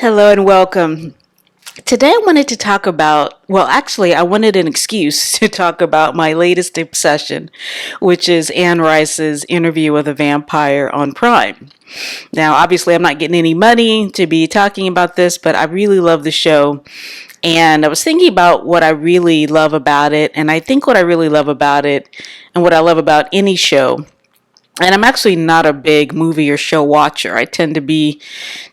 Hello and welcome. Today I wanted to talk about, I wanted an excuse to talk about my latest obsession, which is Anne Rice's Interview with a Vampire on Prime. Now, obviously, I'm not getting any money to be talking about this, but I really love the show. And I was thinking about what I really love about it, and I think what I really love about it, and what I love about any show, and I'm actually not a big movie or show watcher. I tend to be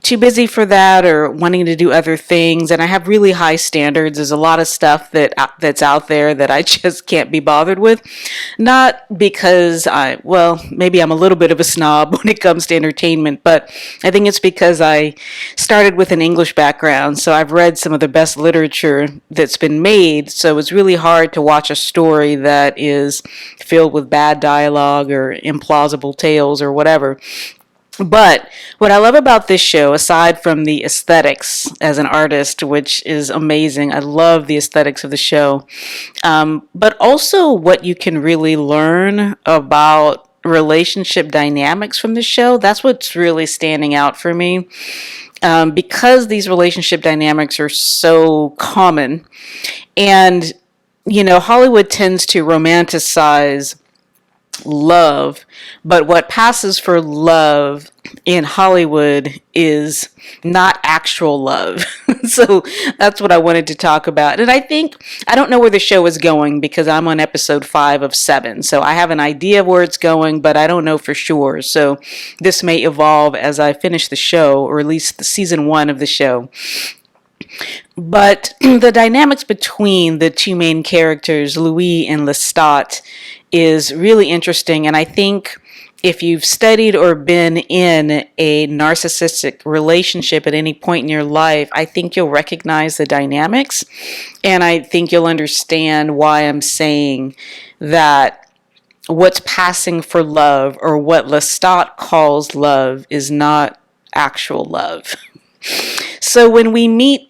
too busy for that or wanting to do other things. And I have really high standards. There's a lot of stuff that's out there that I just can't be bothered with. Not because maybe I'm a little bit of a snob when it comes to entertainment, but I think it's because I started with an English background. So I've read some of the best literature that's been made. So it's really hard to watch a story that is filled with bad dialogue or implausible tales or whatever. But what I love about this show, aside from the aesthetics as an artist, which is amazing, I love the aesthetics of the show, but also what you can really learn about relationship dynamics from the show. That's what's really standing out for me. Because these relationship dynamics are so common, and Hollywood tends to romanticize love, but what passes for love in Hollywood is not actual love. So that's what I wanted to talk about. And I don't know where the show is going because I'm on episode 5 of 7. So I have an idea of where it's going, but I don't know for sure. So this may evolve as I finish the show, or at least the season 1 of the show. But the dynamics between the two main characters, Louis and Lestat, is really interesting. And I think if you've studied or been in a narcissistic relationship at any point in your life, I think you'll recognize the dynamics. And I think you'll understand why I'm saying that what's passing for love, or what Lestat calls love, is not actual love. So when we meet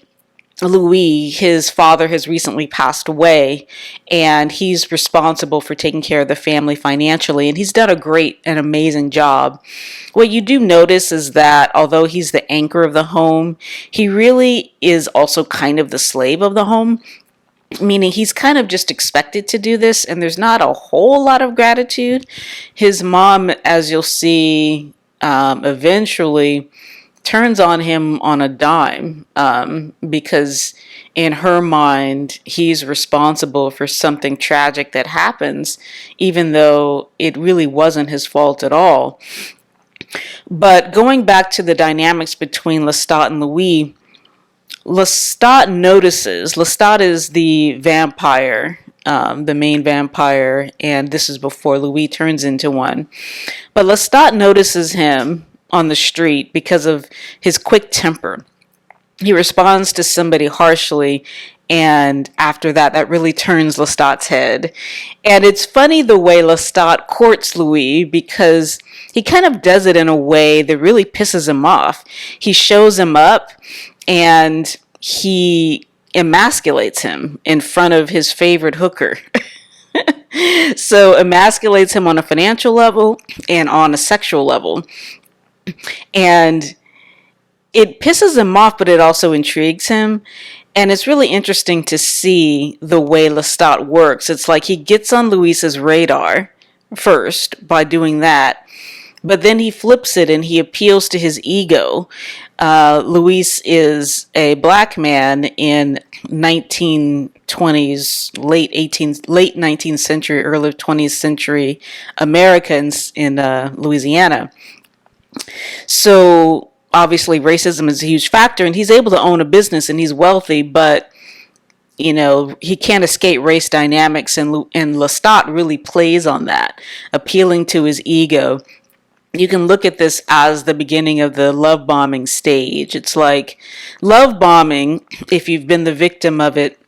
Louis, his father has recently passed away, and he's responsible for taking care of the family financially, and he's done a great and amazing job. What you do notice is that although he's the anchor of the home, he really is also kind of the slave of the home, meaning he's kind of just expected to do this, and there's not a whole lot of gratitude. His mom, as you'll see, eventually turns on him on a dime, because in her mind, he's responsible for something tragic that happens, even though it really wasn't his fault at all. But going back to the dynamics between Lestat and Louis, Lestat is the vampire, the main vampire, and this is before Louis turns into one. But Lestat notices him on the street because of his quick temper. He responds to somebody harshly, and after that really turns Lestat's head. And it's funny the way Lestat courts Louis, because he kind of does it in a way that really pisses him off. He shows him up, and he emasculates him in front of his favorite hooker. So emasculates him on a financial level and on a sexual level. And it pisses him off, but it also intrigues him. And it's really interesting to see the way Lestat works. It's like he gets on Luis's radar first by doing that, but then he flips it and he appeals to his ego. Luis is a black man in 1920s, late 19th century, early 20th century America in Louisiana. So obviously racism is a huge factor, and he's able to own a business and he's wealthy, but he can't escape race dynamics, and Lestat really plays on that, appealing to his ego. You can look at this as the beginning of the love bombing stage. It's like love bombing, if you've been the victim of it,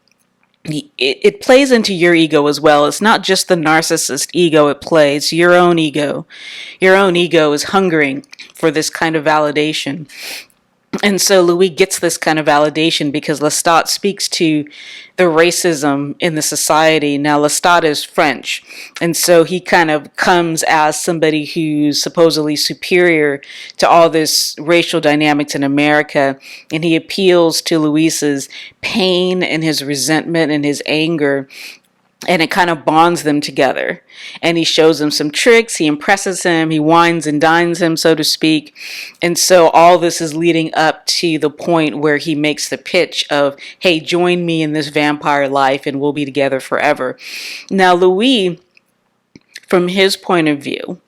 it plays into your ego as well. It's not just the narcissist ego it plays, your own ego. Your own ego is hungering for this kind of validation. And so Louis gets this kind of validation because Lestat speaks to the racism in the society. Now, Lestat is French, and so he kind of comes as somebody who's supposedly superior to all this racial dynamics in America, and he appeals to Louis's pain and his resentment and his anger, and it kind of bonds them together. And he shows him some tricks, he impresses him, he wines and dines him, so to speak. And so all this is leading up to the point where he makes the pitch of, hey, join me in this vampire life and we'll be together forever. Now, Louis, from his point of view,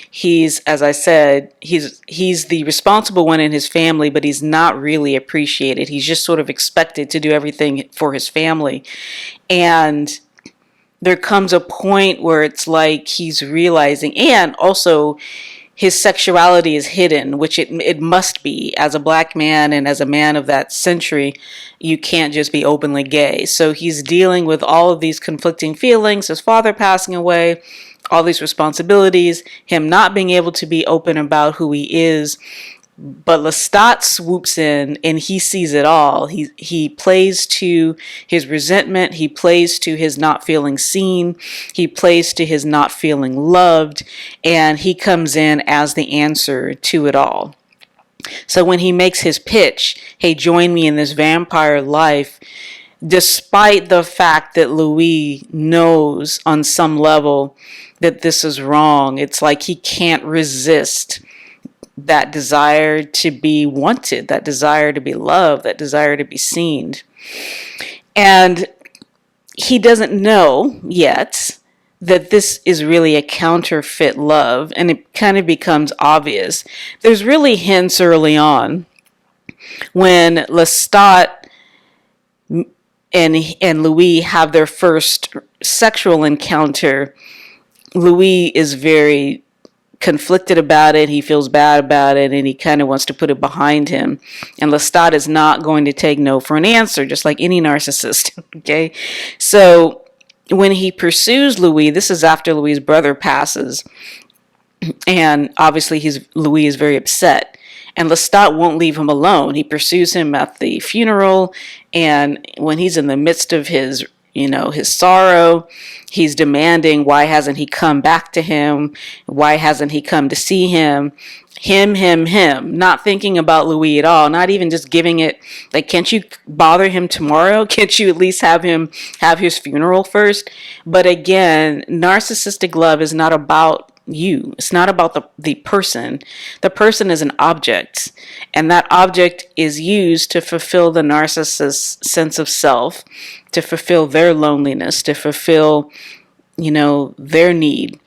he's, as I said, he's the responsible one in his family, but he's not really appreciated. He's just sort of expected to do everything for his family. And there comes a point where it's like he's realizing, and also his sexuality is hidden, which it must be. As a black man and as a man of that century, you can't just be openly gay. So he's dealing with all of these conflicting feelings, his father passing away, all these responsibilities, him not being able to be open about who he is. But Lestat swoops in and he sees it all. He plays to his resentment. He plays to his not feeling seen. He plays to his not feeling loved. And he comes in as the answer to it all. So when he makes his pitch, hey, join me in this vampire life, despite the fact that Louis knows on some level that this is wrong, it's like he can't resist that desire to be wanted, that desire to be loved, that desire to be seen. And he doesn't know yet that this is really a counterfeit love, and it kind of becomes obvious. There's really hints early when Lestat and Louis have their first sexual encounter. Louis is very conflicted about it. He feels bad about it, and he kind of wants to put it behind him. And Lestat is not going to take no for an answer, just like any narcissist. Okay, so when he pursues Louis, this is after Louis's brother passes, and obviously Louis is very upset. And Lestat won't leave him alone. He pursues him at the funeral, and when he's in the midst of his sorrow, he's demanding, why hasn't he come back to him? Why hasn't he come to see him? Him, not thinking about Louis at all, not even just giving it, like, can't you bother him tomorrow? Can't you at least have him have his funeral first? But again, narcissistic love is not about you. It's not about the person. The person is an object, and that object is used to fulfill the narcissist's sense of self, to fulfill their loneliness, to fulfill, their need,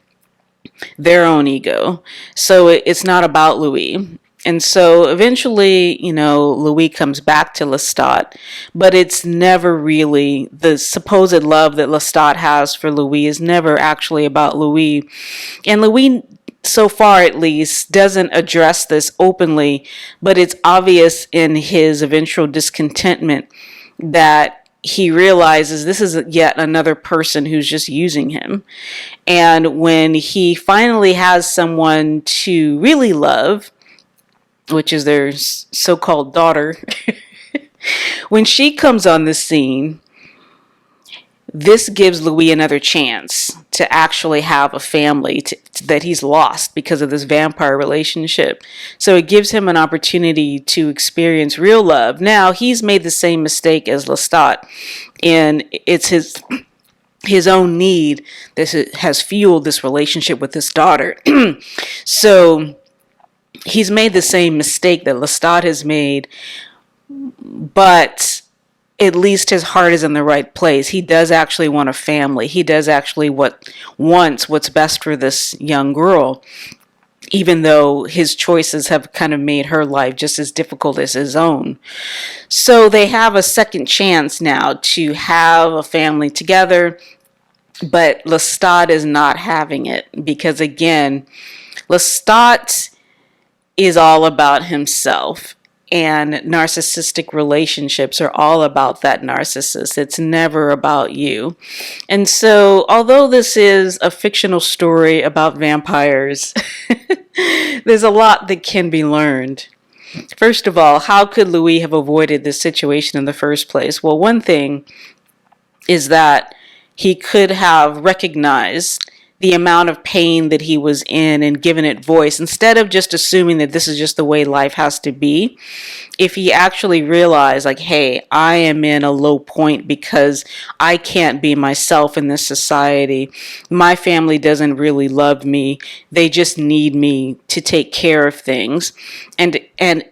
their own ego. So it's not about Louis. And so eventually, Louis comes back to Lestat, but it's never really, the supposed love that Lestat has for Louis is never actually about Louis. And Louis, so far at least, doesn't address this openly, but it's obvious in his eventual discontentment that he realizes this is yet another person who's just using him. And when he finally has someone to really love, which is their so-called daughter, when she comes on the scene, this gives Louis another chance to actually have a family that he's lost because of this vampire relationship. So it gives him an opportunity to experience real love. Now, he's made the same mistake as Lestat, and it's his own need that has fueled this relationship with his daughter. So he's made the same mistake that Lestat has made, but at least his heart is in the right place. He does actually want a family. He does actually wants what's best for this young girl, even though his choices have kind of made her life just as difficult as his own. So they have a second chance now to have a family together, but Lestat is not having it because, again, Lestat is all about himself, and narcissistic relationships are all about that narcissist. It's never about you. And so, although this is a fictional story about vampires, there's a lot that can be learned. First of all, how could Louis have avoided this situation in the first place? Well, one thing is that he could have recognized the amount of pain that he was in and given it voice instead of just assuming that this is just the way life has to be. If he actually realized, like, hey, I am in a low point because I can't be myself in this society. My family doesn't really love me. They just need me to take care of things. And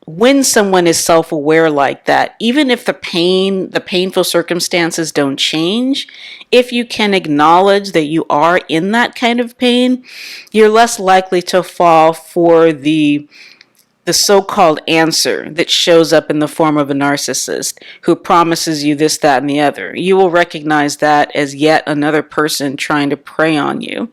when someone is self-aware like that, even if the painful circumstances don't change, if you can acknowledge that you are in that kind of pain, you're less likely to fall for the so-called answer that shows up in the form of a narcissist who promises you this, that, and the other. You will recognize that as yet another person trying to prey on you.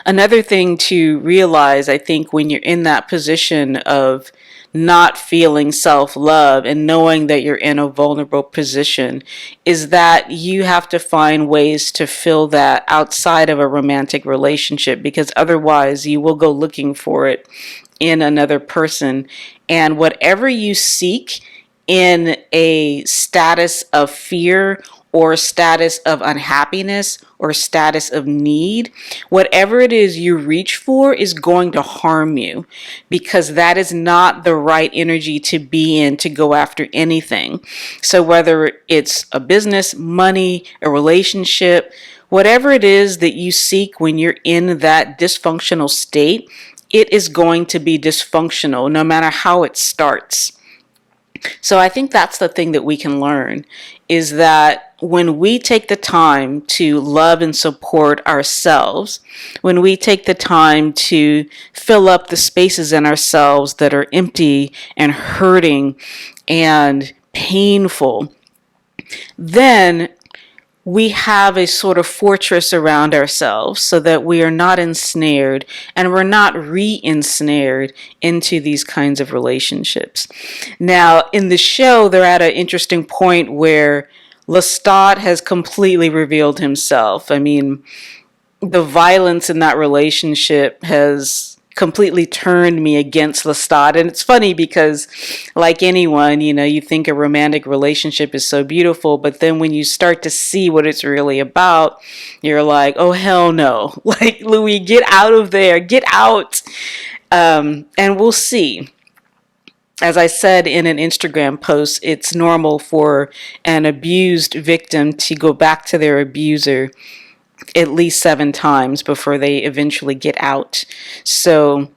Another thing to realize, I think, when you're in that position of not feeling self-love and knowing that you're in a vulnerable position, is that you have to find ways to fill that outside of a romantic relationship, because otherwise you will go looking for it in another person. And whatever you seek in a status of fear or status of unhappiness or status of need, whatever it is you reach for is going to harm you, because that is not the right energy to be in to go after anything. So whether it's a business, money, a relationship, whatever it is that you seek when you're in that dysfunctional state, it is going to be dysfunctional no matter how it starts. So I think that's the thing that we can learn, is that when we take the time to love and support ourselves, when we take the time to fill up the spaces in ourselves that are empty and hurting and painful, then we have a sort of fortress around ourselves so that we are not ensnared and we're not re-ensnared into these kinds of relationships. Now, in the show, they're at an interesting point where Lestat has completely revealed himself. I mean, the violence in that relationship has completely turned me against Lestat. And it's funny because, like anyone, you think a romantic relationship is so beautiful, but then when you start to see what it's really about, you're like, oh, hell no. Like, Louis, get out of there. Get out. And we'll see. As I said in an Instagram post, it's normal for an abused victim to go back to their abuser at least 7 times before they eventually get out. So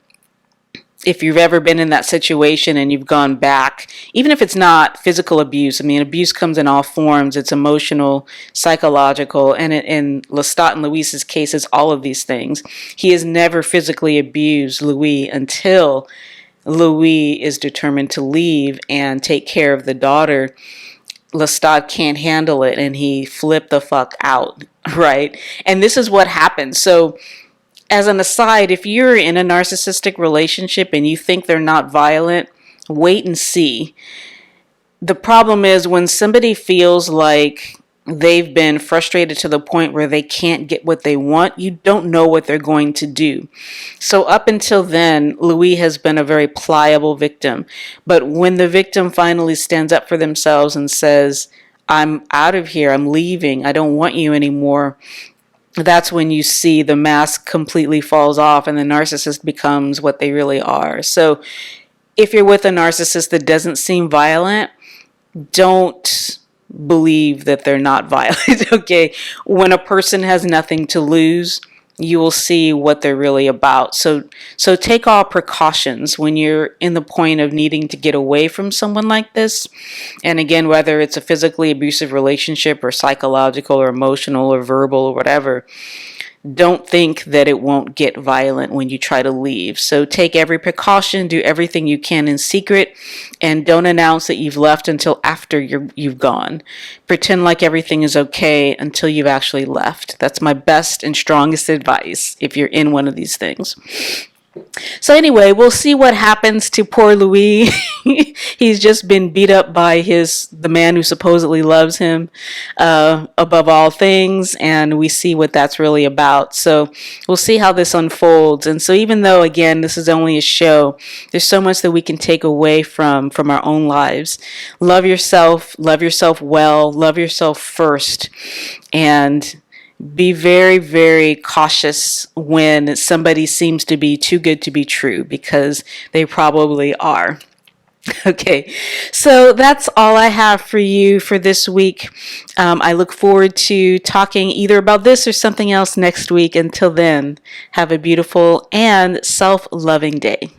if you've ever been in that situation and you've gone back, even if it's not physical abuse, I mean, abuse comes in all forms. It's emotional, psychological, and in Lestat and Louis's case, it's all of these things. He has never physically abused Louis until Louis is determined to leave and take care of the daughter. Lestat can't handle it and he flipped the fuck out, right? And this is what happens. So as an aside, if you're in a narcissistic relationship and you think they're not violent, wait and see. The problem is when somebody feels like they've been frustrated to the point where they can't get what they want, you don't know what they're going to do. So up until then, Louis has been a very pliable victim. But when the victim finally stands up for themselves and says, I'm out of here, I'm leaving, I don't want you anymore, that's when you see the mask completely falls off and the narcissist becomes what they really are. So if you're with a narcissist that doesn't seem violent, don't believe that they're not violent, okay? When a person has nothing to lose, you will see what they're really about. So take all precautions when you're in the point of needing to get away from someone like this. And again, whether it's a physically abusive relationship or psychological or emotional or verbal or whatever, don't think that it won't get violent when you try to leave. So take every precaution, do everything you can in secret, and don't announce that you've left until after you've gone. Pretend like everything is okay until you've actually left. That's my best and strongest advice if you're in one of these things. So anyway, we'll see what happens to poor Louis. He's just been beat up by the man who supposedly loves him above all things, and we see what that's really about. So we'll see how this unfolds. And so even though, again, this is only a show, there's so much that we can take away from our own lives. Love yourself well, love yourself first, and be very, very cautious when somebody seems to be too good to be true, because they probably are. Okay, so that's all I have for you for this week. I look forward to talking either about this or something else next week. Until then, have a beautiful and self-loving day.